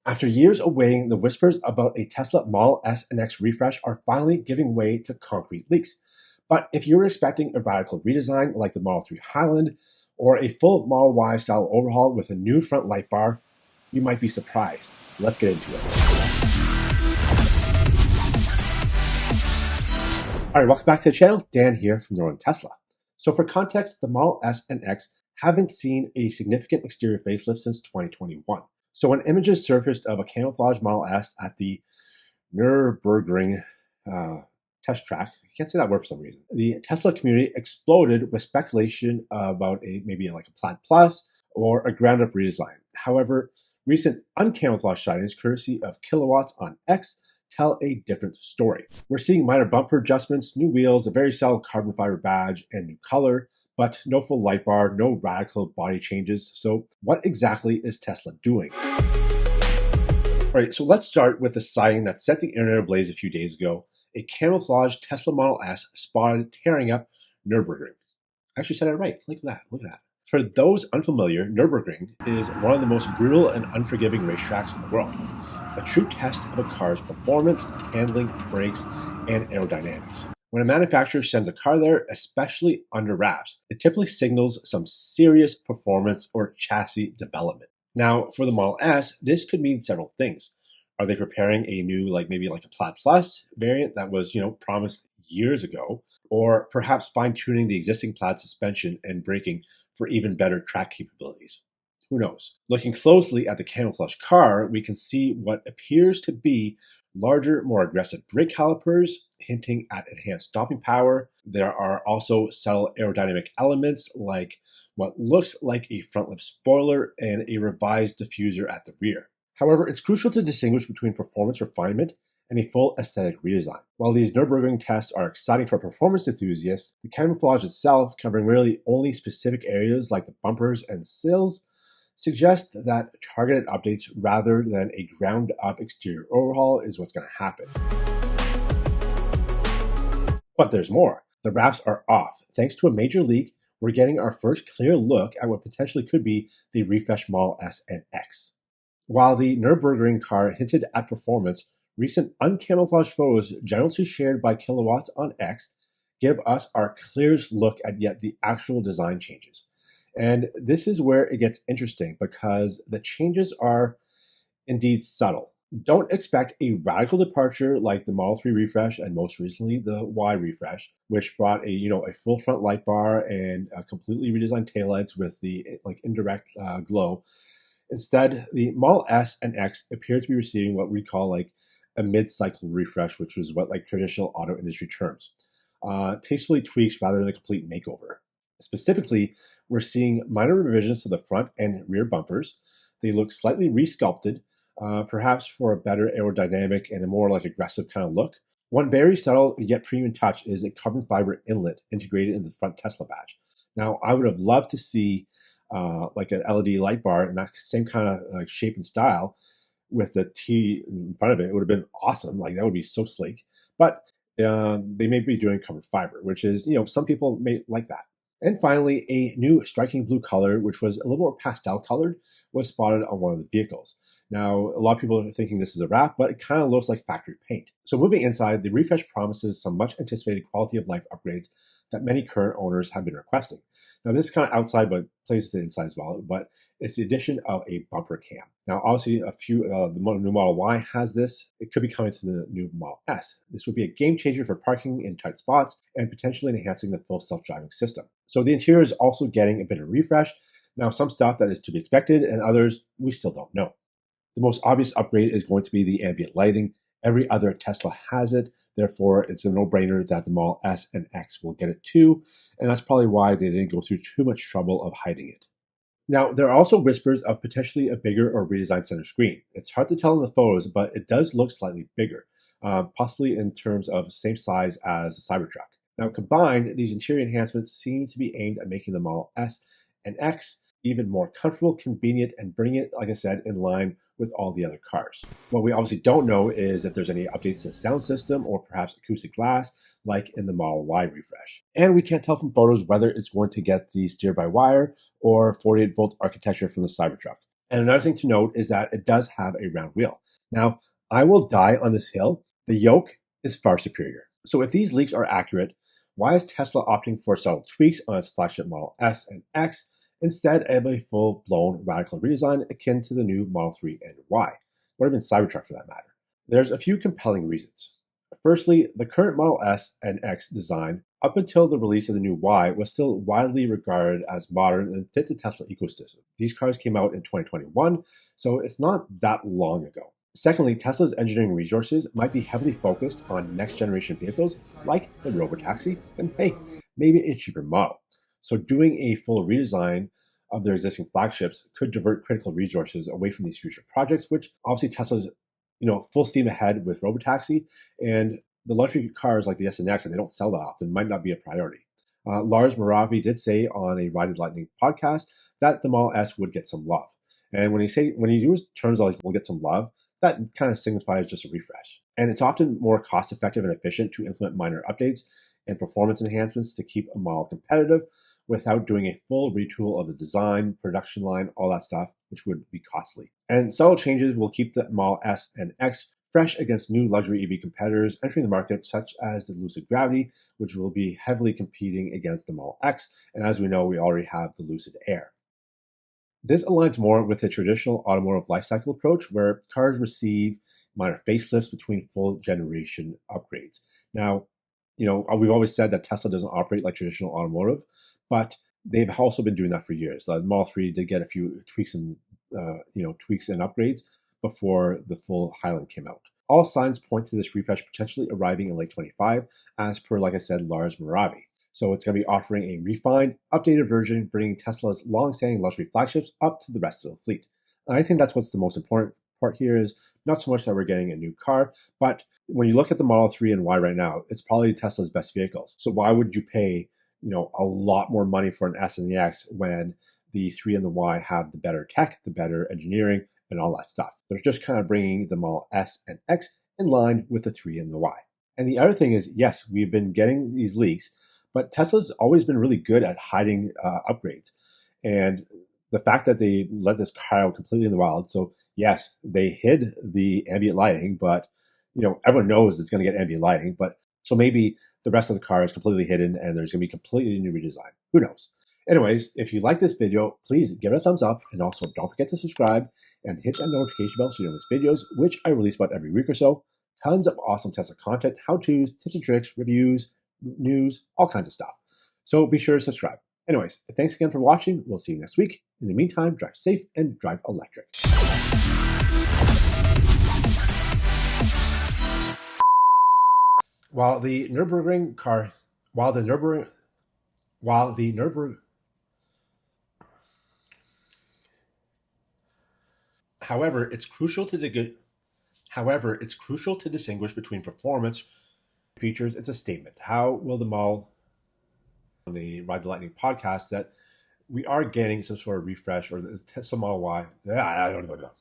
After years of waiting, the whispers about a Tesla Model S and X refresh are finally giving way to concrete leaks. But if you're expecting a radical redesign like the Model 3 Highland or a full Model Y style overhaul with a new front light bar, you might be surprised. Let's get into it. All right, welcome back to the channel. Dan here from Northern Tesla. So for context, the Model S and X haven't seen a significant exterior facelift since 2021. So when images surfaced of a camouflage Model S at the Nürburgring test track, I can't say that word for some reason, the Tesla community exploded with speculation about maybe like a Plaid Plus or a ground-up redesign. However, recent uncamouflaged sightings, courtesy of Kilowatts on X, tell a different story. We're seeing minor bumper adjustments, new wheels, a very solid carbon fiber badge, and new color, but no full light bar, no radical body changes. So what exactly is Tesla doing? All right, so let's start with the sighting that set the internet ablaze a few days ago. A camouflaged Tesla Model S spotted tearing up Nürburgring. I actually said it right. Look at that. Look at that. For those unfamiliar, Nürburgring is one of the most brutal and unforgiving racetracks in the world. A true test of a car's performance, handling, brakes, and aerodynamics. When a manufacturer sends a car there, especially under wraps, it typically signals some serious performance or chassis development. Now, for the Model S, this could mean several things. Are they preparing a new, maybe like a Plaid Plus variant that was, promised years ago? Or perhaps fine-tuning the existing Plaid suspension and braking for even better track capabilities? Who knows? Looking closely at the camouflage car, we can see what appears to be larger, more aggressive brake calipers, hinting at enhanced stopping power. There are also subtle aerodynamic elements like what looks like a front lip spoiler and a revised diffuser at the rear. However, it's crucial to distinguish between performance refinement and a full aesthetic redesign. While these Nürburgring tests are exciting for performance enthusiasts, the camouflage itself, covering really only specific areas like the bumpers and sills, suggest that targeted updates rather than a ground-up exterior overhaul is what's going to happen. But there's more. The wraps are off. Thanks to a major leak, we're getting our first clear look at what potentially could be the refreshed Model S and X. While the Nürburgring car hinted at performance, recent uncamouflaged photos generously shared by Kilowatts on X give us our clearest look at yet the actual design changes. And this is where it gets interesting because the changes are indeed subtle. Don't expect a radical departure like the Model 3 refresh and most recently the Y refresh, which brought a full front light bar and completely redesigned taillights with the indirect glow. Instead, the Model S and X appear to be receiving what we call a mid-cycle refresh, which is what traditional auto industry terms. Tastefully tweaks rather than a complete makeover. Specifically, we're seeing minor revisions to the front and rear bumpers. They look slightly resculpted, perhaps for a better aerodynamic and a more aggressive kind of look. One very subtle yet premium touch is a carbon fiber inlet integrated in the front Tesla badge. Now, I would have loved to see an LED light bar in that same kind of shape and style with the T in front of it. It would have been awesome. That would be so sleek. But they may be doing carbon fiber, which is, some people may like that. And finally, a new striking blue color, which was a little more pastel colored, was spotted on one of the vehicles. Now, a lot of people are thinking this is a wrap, but it kind of looks like factory paint. So moving inside, the refresh promises some much anticipated quality of life upgrades that many current owners have been requesting. Now, this is kind of outside, but plays to the inside as well, but it's the addition of a bumper cam. Now, obviously, the new Model Y has this. It could be coming to the new Model S. This would be a game changer for parking in tight spots and potentially enhancing the full self-driving system. So the interior is also getting a bit of refresh. Now, some stuff that is to be expected and others we still don't know. The most obvious upgrade is going to be the ambient lighting. Every other Tesla has it. Therefore, it's a no-brainer that the Model S and X will get it too. And that's probably why they didn't go through too much trouble of hiding it. Now, there are also whispers of potentially a bigger or redesigned center screen. It's hard to tell in the photos, but it does look slightly bigger, possibly in terms of same size as the Cybertruck. Now, combined, these interior enhancements seem to be aimed at making the Model S and X even more comfortable, convenient, and bring it, like I said, in line with all the other cars. What we obviously don't know is if there's any updates to the sound system or perhaps acoustic glass, like in the Model Y refresh. And we can't tell from photos whether it's going to get the steer-by-wire or 48-volt architecture from the Cybertruck. And another thing to note is that it does have a round wheel. Now, I will die on this hill. The yoke is far superior. So if these leaks are accurate, why is Tesla opting for subtle tweaks on its flagship Model S and X instead of a full-blown radical redesign akin to the new Model 3 and Y, or even Cybertruck for that matter? There's a few compelling reasons. Firstly, the current Model S and X design, up until the release of the new Y, was still widely regarded as modern and fit the Tesla ecosystem. These cars came out in 2021, so it's not that long ago. Secondly, Tesla's engineering resources might be heavily focused on next-generation vehicles like the robotaxi, and hey, maybe a cheaper model. So doing a full redesign of their existing flagships could divert critical resources away from these future projects, which obviously Tesla's full steam ahead with robotaxi, and the luxury cars like the S and X that they don't sell that often might not be a priority. Lars Moravi did say on a Ride the Lightning podcast that the Model S would get some love. And when he uses terms like "we'll get some love," that kind of signifies just a refresh. And it's often more cost effective and efficient to implement minor updates and performance enhancements to keep a model competitive without doing a full retool of the design, production line, all that stuff, which would be costly. And subtle changes will keep the Model S and X fresh against new luxury EV competitors entering the market, such as the Lucid Gravity, which will be heavily competing against the Model X. And as we know, we already have the Lucid Air. This aligns more with the traditional automotive lifecycle approach, where cars receive minor facelifts between full generation upgrades. Now, we've always said that Tesla doesn't operate like traditional automotive, but they've also been doing that for years. The Model 3 did get a few tweaks and upgrades before the full Highland came out. All signs point to this refresh potentially arriving in late 25, as per, like I said, Lars Moravi. So it's going to be offering a refined, updated version, bringing Tesla's long-standing luxury flagships up to the rest of the fleet. And I think that's what's the most important part here, is not so much that we're getting a new car, but when you look at the Model 3 and Y right now, it's probably Tesla's best vehicles. So why would you pay, a lot more money for an S and the X when the 3 and the Y have the better tech, the better engineering, and all that stuff? They're just kind of bringing the Model S and X in line with the 3 and the Y. And the other thing is, yes, we've been getting these leaks, but Tesla's always been really good at hiding upgrades. And the fact that they let this car out completely in the wild, so yes, they hid the ambient lighting, but everyone knows it's going to get ambient lighting. But so maybe the rest of the car is completely hidden and there's going to be completely new redesign. Who knows? Anyways, if you like this video, please give it a thumbs up, and also don't forget to subscribe and hit that notification bell so you don't miss videos, which I release about every week or so. Tons of awesome Tesla content, how-tos, tips and tricks, reviews, news, all kinds of stuff. So be sure to subscribe. Anyways, thanks again for watching. We'll see you next week. In the meantime, drive safe and drive electric. However, it's crucial to distinguish between performance features. It's a statement. How will the model on the Ride the Lightning podcast that we are getting some sort of refresh, or the Tesla Model Y? I don't know.